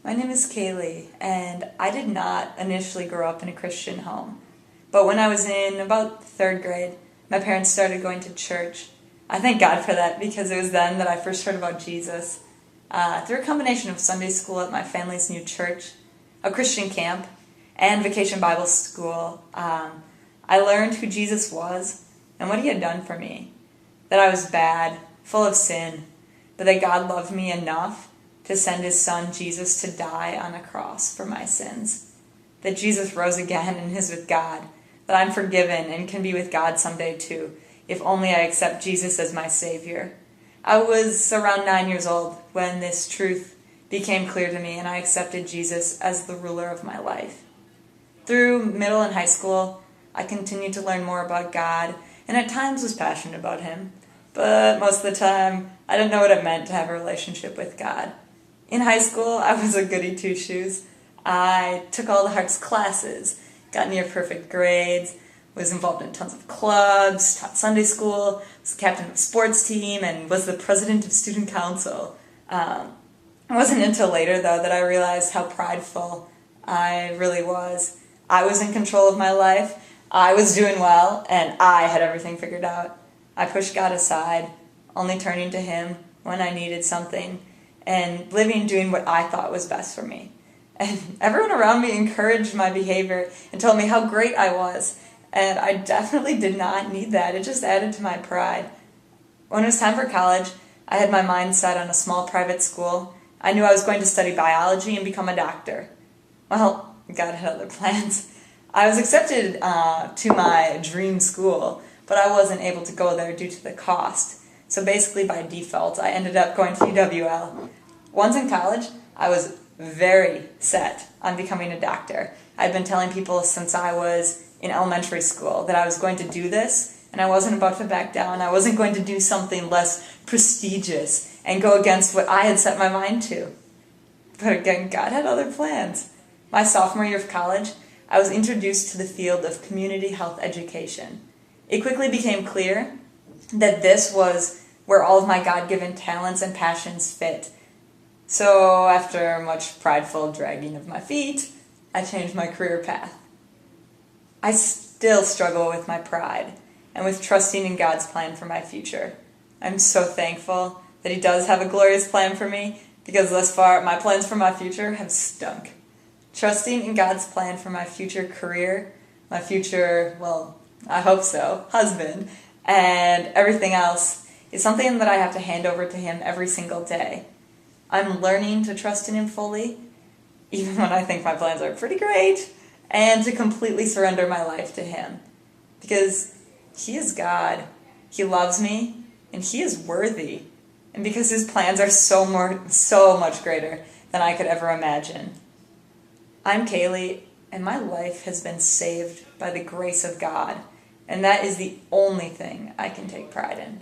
My name is Kailee, and I did not initially grow up in a Christian home. But when I was in about third grade, my parents started going to church. I thank God for that because it was then that I first heard about Jesus. Through a combination of Sunday school at my family's new church, a Christian camp, and vacation Bible school, I learned who Jesus was and what he had done for me. That I was bad, full of sin, but that God loved me enough to send his son Jesus to die on a cross for my sins. That Jesus rose again and is with God. That I'm forgiven and can be with God someday too, if only I accept Jesus as my Savior. I was around 9 years old when this truth became clear to me and I accepted Jesus as the ruler of my life. Through middle and high school, I continued to learn more about God and at times was passionate about him. But most of the time, I didn't know what it meant to have a relationship with God. In high school, I was a goody two-shoes. I took all the hardest classes, got near perfect grades, was involved in tons of clubs, taught Sunday school, was the captain of a sports team, and was the president of student council. It wasn't until later, though, that I realized how prideful I really was. I was in control of my life, I was doing well, and I had everything figured out. I pushed God aside, only turning to him when I needed something, and living doing what I thought was best for me. And everyone around me encouraged my behavior and told me how great I was, and I definitely did not need that. It just added to my pride. When it was time for college, I had my mind set on a small private school. I knew I was going to study biology and become a doctor. Well, God had other plans. I was accepted to my dream school, but I wasn't able to go there due to the cost. So basically by default, I ended up going to UWL. Once in college, I was very set on becoming a doctor. I'd been telling people since I was in elementary school that I was going to do this, and I wasn't about to back down. I wasn't going to do something less prestigious and go against what I had set my mind to. But again, God had other plans. My sophomore year of college, I was introduced to the field of community health education. It quickly became clear that this was where all of my God-given talents and passions fit. So after much prideful dragging of my feet, I changed my career path. I still struggle with my pride and with trusting in God's plan for my future. I'm so thankful that he does have a glorious plan for me because thus far my plans for my future have stunk. Trusting in God's plan for my future career, my future, well, I hope so, husband, and everything else is something that I have to hand over to him every single day. I'm learning to trust in him fully, even when I think my plans are pretty great, and to completely surrender my life to him. Because he is God, he loves me, and he is worthy. And because his plans are so much greater than I could ever imagine. I'm Kailee, and my life has been saved by the grace of God, and that is the only thing I can take pride in.